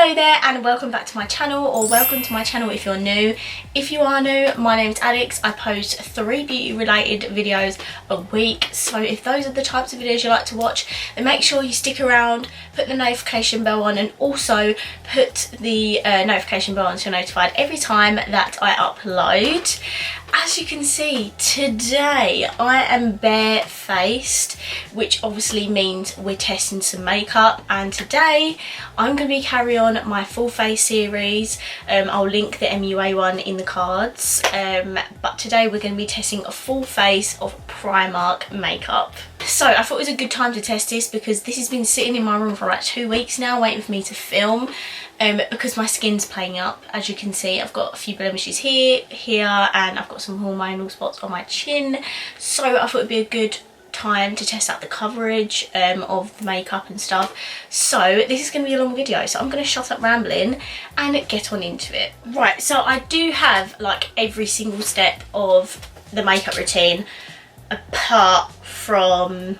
Hello there and welcome back to my channel, or welcome to my channel if you're new. If you are new, my name's Alex. I post 3 beauty related videos a week, so if those are the types of videos you like to watch, then make sure you stick around, put the notification bell on, and also put the notification bell on so you're notified every time that I upload. As you can see, today I am barefaced, which obviously means we're testing some makeup, and today I'm going to be carrying on my full face series. I'll link the MUA one in the cards, but today we're going to be testing a full face of Primark makeup. So I thought it was a good time to test this because this has been sitting in my room for like 2 weeks now waiting for me to film. Because my skin's playing up. As you can see, I've got a few blemishes here, and I've got some hormonal spots on my chin, so I thought it'd be a good time to test out the coverage of the makeup and stuff. So this is going to be a long video, so I'm going to shut up rambling and get on into it. Right, so I do have like every single step of the makeup routine apart from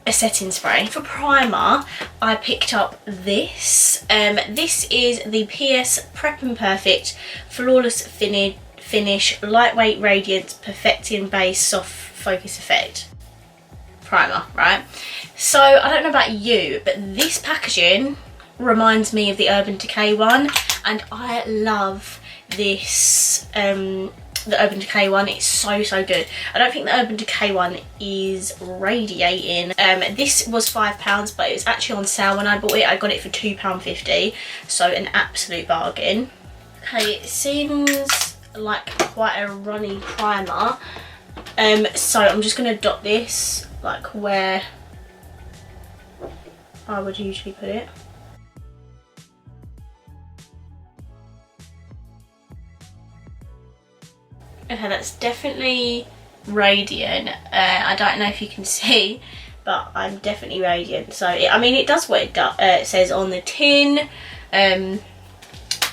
a setting spray. For primer, I picked up this. This is the PS Prep and Perfect Flawless Finish Lightweight Radiance Perfecting Base Soft Focus Effect primer, right? So I don't know about you, but this packaging reminds me of the Urban Decay one, and I love this the Urban Decay one. It's so good. I don't think the Urban Decay one is radiating. This was £5, but it was actually on sale when I bought it. I got it for £2.50, so an absolute bargain. Okay, it seems like quite a runny primer, so I'm just going to dot this like where I would usually put it. Okay, that's definitely radiant. I don't know if you can see, but I'm definitely radiant. So I mean, it does what it says on the tin. I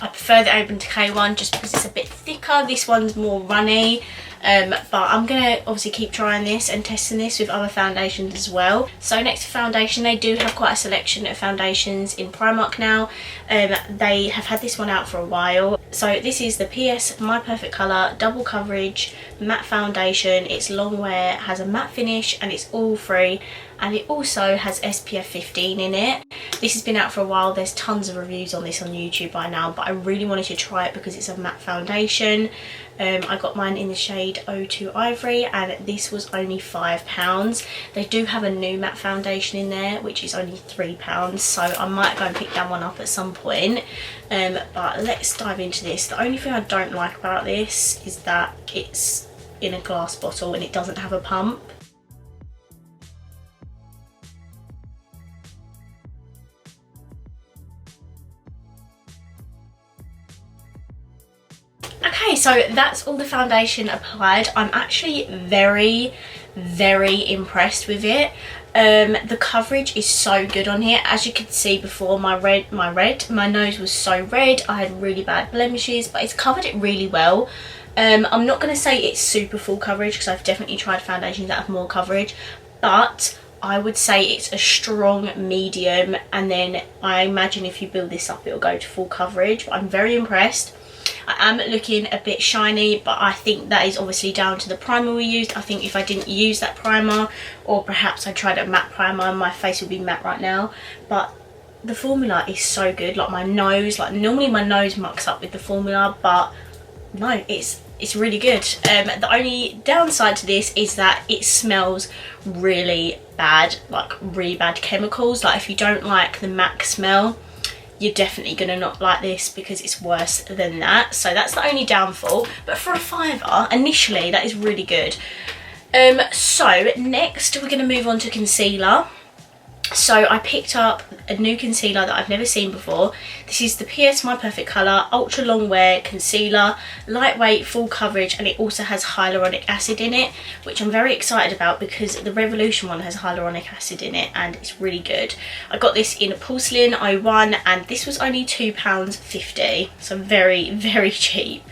prefer the Urban Decay one just because it's a bit thicker. This one's more runny. But I'm gonna obviously keep trying this and testing this with other foundations as well. So next to foundation, they do have quite a selection of foundations in Primark now. They have had this one out for a while. So this is the PS My Perfect Colour Double Coverage Matte Foundation. It's long wear, has a matte finish, and it's oil free, and it also has SPF 15 in it. This has been out for a while. There's tons of reviews on this on YouTube by now, but I really wanted to try it because it's a matte foundation. I got mine in the shade 02 Ivory, and this was only £5. They do have a new matte foundation in there which is only £3, so I might go and pick that one up at some point. But let's dive into this. The only thing I don't like about this is that it's in a glass bottle and it doesn't have a pump. Okay, so that's all the foundation applied. I'm actually very impressed with it. The coverage is so good on here. As you can see before, my nose was so red. I had really bad blemishes, but it's covered it really well. I'm not going to say it's super full coverage because I've definitely tried foundations that have more coverage, but I would say it's a strong medium, and then I imagine if you build this up it'll go to full coverage. But I'm very impressed. I am looking a bit shiny, but I think that is obviously down to the primer we used. I think if I didn't use that primer, or perhaps I tried a matte primer, my face would be matte right now. But the formula is so good. Like my nose, like normally my nose mucks up with the formula, but no, it's really good. The only downside to this is that it smells really bad, like really bad chemicals. Like if you don't like the MAC smell, you're definitely gonna not like this because it's worse than that. So that's the only downfall, but for a £5 initially, that is really good. So next we're gonna move on to concealer. So I picked up a new concealer that I've never seen before. This is the PS My Perfect Colour Ultra Long Wear Concealer, lightweight, full coverage, and it also has hyaluronic acid in it, which I'm very excited about because the Revolution one has hyaluronic acid in it and it's really good. I got this in a Porcelain 01 and this was only £2.50, so very cheap.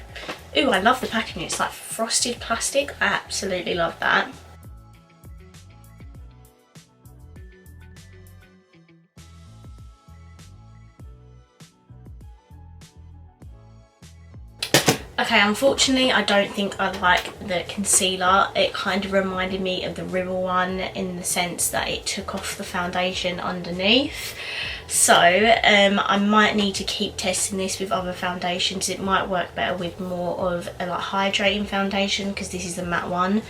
Ooh, I love the packaging. It's like frosted plastic. I absolutely love that. Okay, unfortunately I don't think I like the concealer. It kind of reminded me of the Rimmel one in the sense that it took off the foundation underneath. So I might need to keep testing this with other foundations. It might work better with more of a like hydrating foundation, because this is the matte one.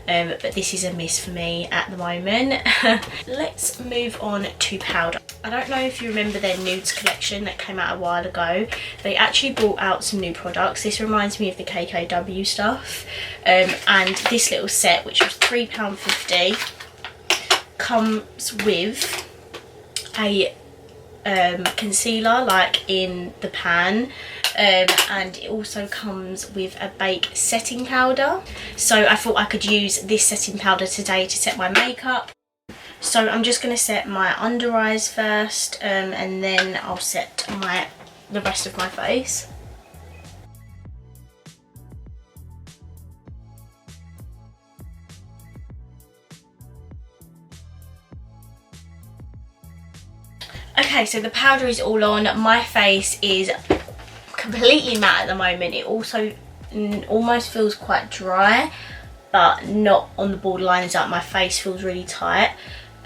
But this is a miss for me at the moment. Let's move on to powder. I don't know if you remember their nudes collection that came out a while ago. They actually brought out some new products. This reminds me of the KKW stuff. And this little set, which was £3.50, comes with a concealer like in the pan, and it also comes with a bake setting powder. So I thought I could use this setting powder today to set my makeup. So I'm just going to set my under eyes first, and then I'll set the rest of my face. Okay, so the powder is all on. My face is completely matte at the moment. It also almost feels quite dry, but not on the borderline that my face feels really tight.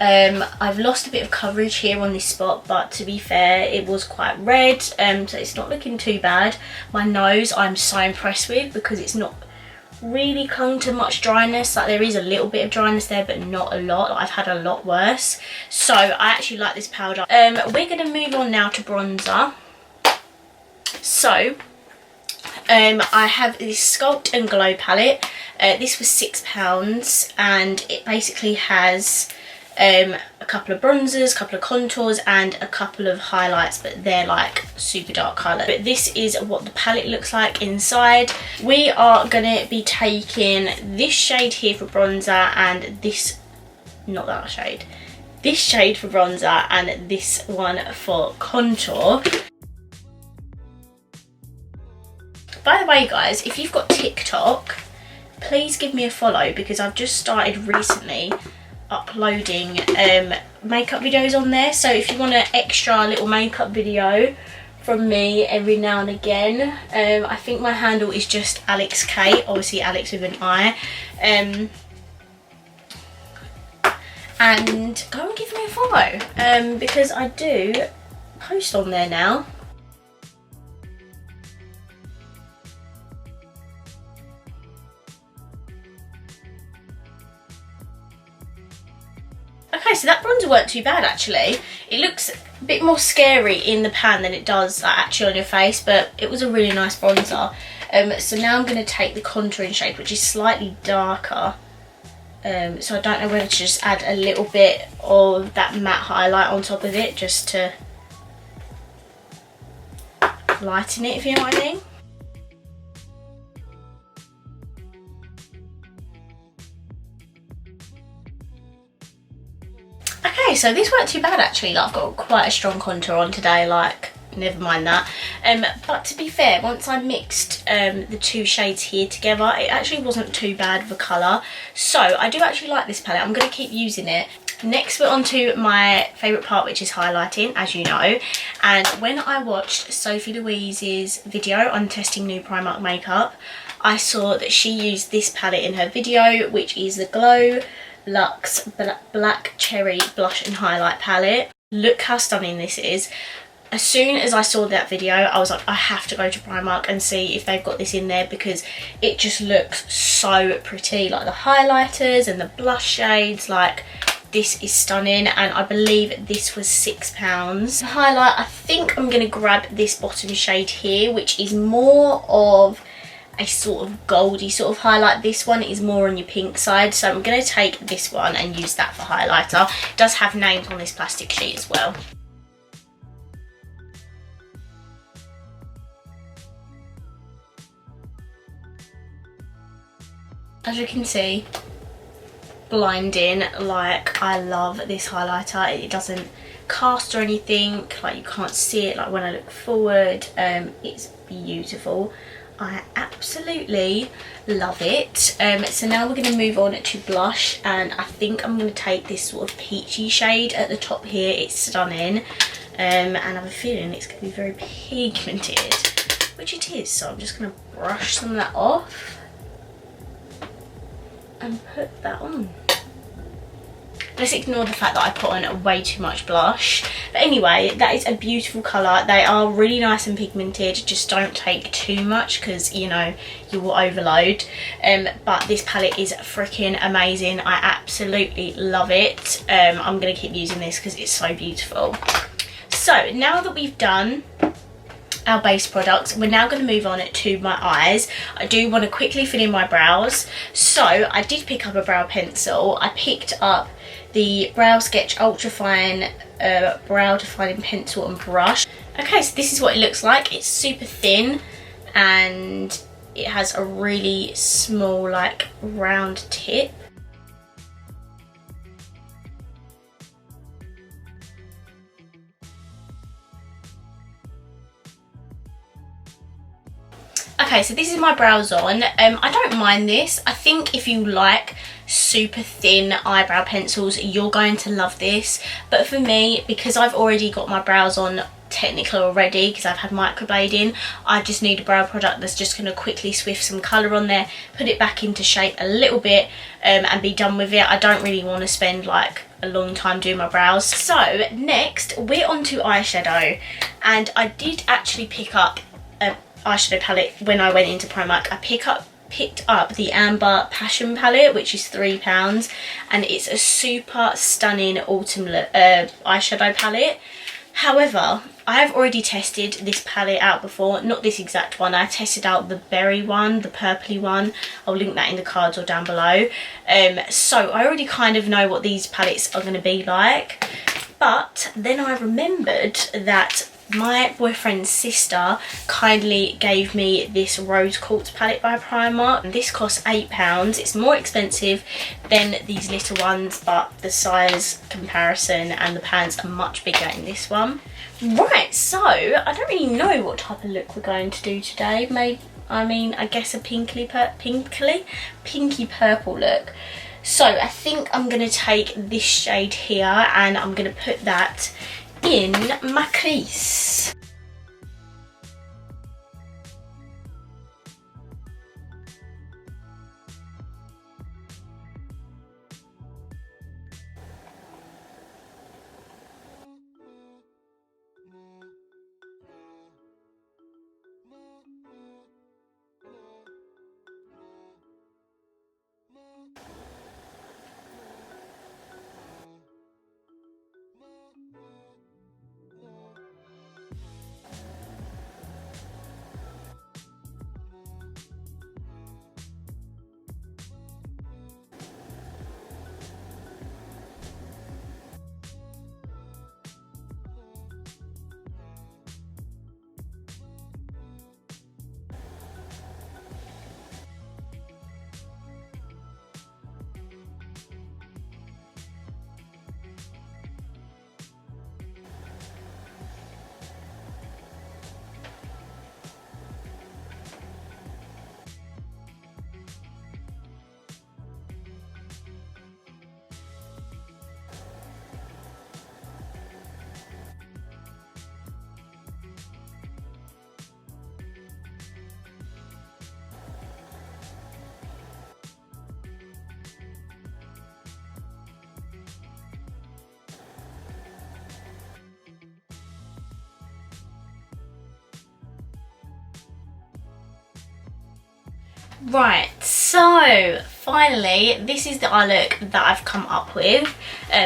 I've lost a bit of coverage here on this spot, but to be fair, it was quite red, so it's not looking too bad. My nose I'm so impressed with, because it's not really clung to much dryness. Like, there is a little bit of dryness there, but not a lot. I've had a lot worse, so I actually like this powder. We're going to move on now to bronzer. So I have this Sculpt and Glow palette. This was £6, and it basically has a couple of bronzers, a couple of contours, and a couple of highlights, but they're like super dark colour. But this is what the palette looks like inside. We are going to be taking this shade here for bronzer, and this, not that shade, this shade for bronzer, and this one for contour. By the way guys, if you've got TikTok, please give me a follow, because I've just started recently uploading makeup videos on there. So if you want an extra little makeup video from me every now and again, I think my handle is just Alex K, obviously Alex with an I, and go and give me a follow, because I do post on there now. Okay, so that bronzer weren't too bad actually. It looks a bit more scary in the pan than it does actually on your face, but it was a really nice bronzer. So now I'm going to take the contouring shade, which is slightly darker. So I don't know whether to just add a little bit of that matte highlight on top of it, just to lighten it, if you know what I mean. Okay, so this weren't too bad actually. Like, I've got quite a strong contour on today, like, never mind that. But to be fair, once I mixed the two shades here together, it actually wasn't too bad of a colour. So I do actually like this palette. I'm going to keep using it. Next we're on to my favourite part, which is highlighting, as you know. And when I watched Sophie Louise's video on testing new Primark makeup, I saw that she used this palette in her video, which is the Glow Luxe Black Cherry Blush and Highlight Palette. Look how stunning this is. As soon as I saw that video, I was like, I have to go to Primark and see if they've got this in there, because it just looks so pretty. Like the highlighters and the blush shades, like, this is stunning, and I believe this was £6. Highlight, I think I'm going to grab this bottom shade here, which is more of a sort of goldy sort of highlight. This one is more on your pink side, so I'm going to take this one and use that for highlighter. It does have names on this plastic sheet as well. As you can see, blinding. Like, I love this highlighter. It doesn't cast or anything, like you can't see it like when I look forward. It's beautiful. I absolutely love it. So now we're going to move on to blush, and I think I'm going to take this sort of peachy shade at the top here. It's stunning, and I have a feeling it's going to be very pigmented. which it is. So I'm just going to brush some of that off and put that on. Let's ignore the fact that I put on way too much blush. But anyway, that is a beautiful colour. They are really nice and pigmented. Just don't take too much because, you know, you will overload. But this palette is freaking amazing. I absolutely love it. I'm going to keep using this because it's so beautiful. So now that we've done our base products, we're now going to move on to my eyes. I do want to quickly fill in my brows. So I did pick up a brow pencil. I picked up the Brow Sketch Ultra Fine Brow Defining Pencil and Brush. Okay, so this is what it looks like. It's super thin and it has a really small, like, round tip. Okay, so this is my brows on. I don't mind this. I think if you like super thin eyebrow pencils, you're going to love this. But for me, because I've already got my brows on technically already, because I've had microblading, I just need a brow product that's just going to quickly swift some colour on there, put it back into shape a little bit, and be done with it. I don't really want to spend like a long time doing my brows. So next we're on to eyeshadow, and I did actually pick up a eyeshadow palette when I went into Primark. I picked up the Amber Passion palette, which is £3, and it's a super stunning autumn eyeshadow palette. However, I have already tested this palette out before, not this exact one. I tested out the berry one, the purpley one. I'll link that in the cards or down below. So I already kind of know what these palettes are going to be like. But then I remembered that my boyfriend's sister kindly gave me this Rose Quartz palette by Primark, and this costs £8. It's more expensive than these little ones, but the size comparison and the pans are much bigger in this one. Right, so I don't really know what type of look we're going to do today. I guess a pinky purple look. So I think I'm going to take this shade here and I'm going to put that in my crease. Right, so finally this is the eye look that I've come up with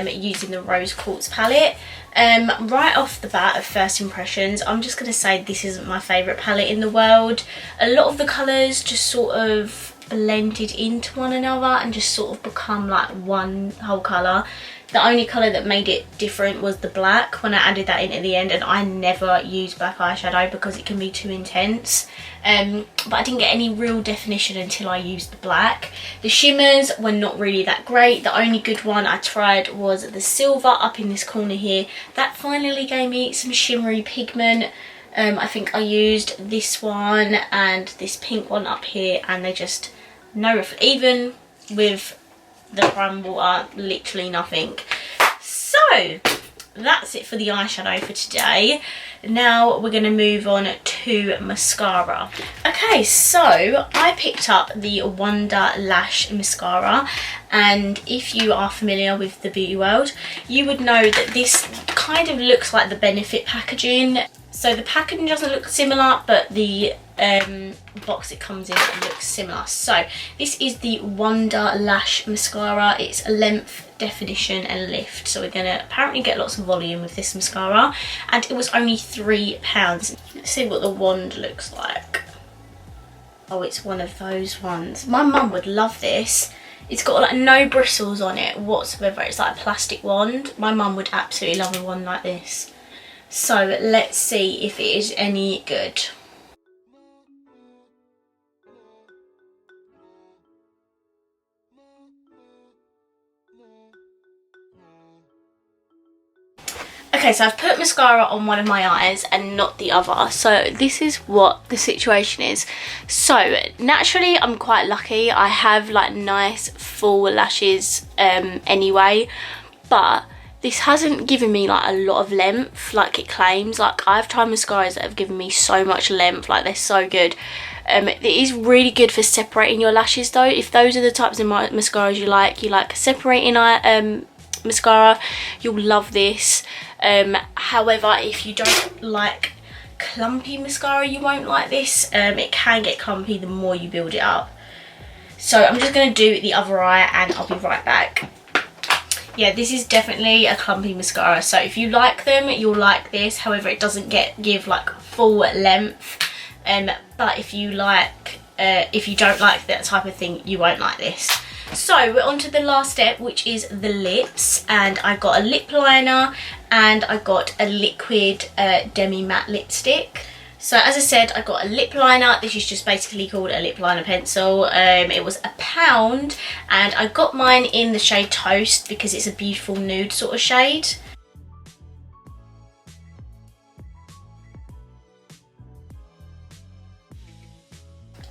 using the Rose Quartz palette. Right off the bat of first impressions, I'm just going to say this isn't my favourite palette in the world. A lot of the colours just sort of blended into one another and just sort of become like one whole colour. The only colour that made it different was the black when I added that in at the end, and I never use black eyeshadow because it can be too intense. But I didn't get any real definition until I used the black. The shimmers were not really that great. The only good one I tried was the silver up in this corner here. That finally gave me some shimmery pigment. I think I used this one and this pink one up here, and they just even with the prime water, literally nothing. So that's it for the eyeshadow for today. Now we're going to move on to mascara. Okay, so I picked up the Wonder Lash mascara, and if you are familiar with the beauty world, you would know that this kind of looks like the Benefit packaging. So the packaging doesn't look similar, but the box it comes in looks similar. So this is the Wonder Lash mascara. It's length, definition and lift. So we're going to apparently get lots of volume with this mascara, and it was only £3. Let's see what the wand looks like. Oh, it's one of those ones. My mum would love this. It's got like no bristles on it whatsoever. It's like a plastic wand. My mum would absolutely love a wand like this. So let's see if it is any good. Okay, so I've put mascara on one of my eyes and not the other. So this is what the situation is. So naturally I'm quite lucky. I have like nice full lashes anyway, but this hasn't given me like a lot of length like it claims. Like I've tried mascaras that have given me so much length, like they're so good. It is really good for separating your lashes though. If those are the types of mascaras you like separating mascara, you'll love this. However, if you don't like clumpy mascara, you won't like this. It can get clumpy the more you build it up. So I'm just going to do the other eye and I'll be right back. Yeah, this is definitely a clumpy mascara, so if you like them, you'll like this. However, it doesn't give like full length. But if you don't like that type of thing, you won't like this. So we're on to the last step, which is the lips, and I got a lip liner and I got a liquid DEMI matte lipstick. So as I said, I got a lip liner. This is just basically called a lip liner pencil. It was £1 and I got mine in the shade Toast because it's a beautiful nude sort of shade.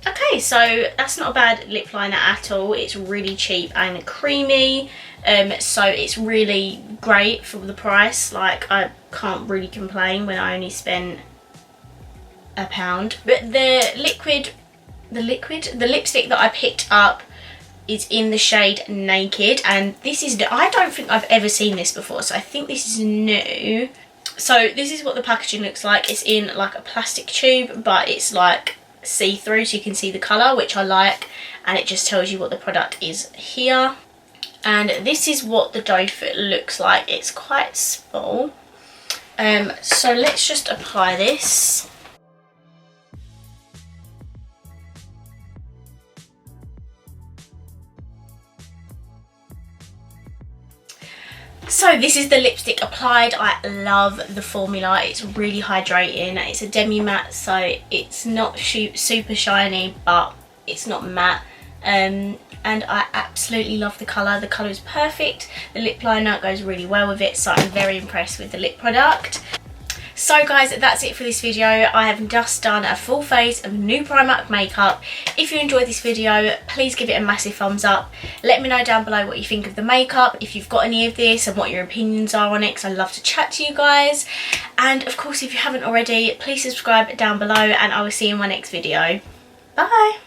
Okay, so that's not a bad lip liner at all. It's really cheap and creamy, so it's really great for the price. Like I can't really complain when I only spent £1. But the lipstick that I picked up is in the shade Naked, and this is I don't think I've ever seen this before, so I think this is new. So this is what the packaging looks like. It's in like a plastic tube, but it's like see-through, so you can see the colour, which I like, and it just tells you what the product is here. And this is what the doe foot looks like. It's quite small. So let's just apply this. So this is the lipstick applied. I love the formula. It's really hydrating. It's a demi matte, so it's not super shiny, but it's not matte. And I absolutely love the colour. The colour is perfect. The lip liner goes really well with it, so I'm very impressed with the lip product. So guys, that's it for this video. I have just done a full face of new Primark makeup. If you enjoyed this video, please give it a massive thumbs up. Let me know down below what you think of the makeup, if you've got any of this and what your opinions are on it, because I love to chat to you guys. And of course, if you haven't already, please subscribe down below and I will see you in my next video. Bye!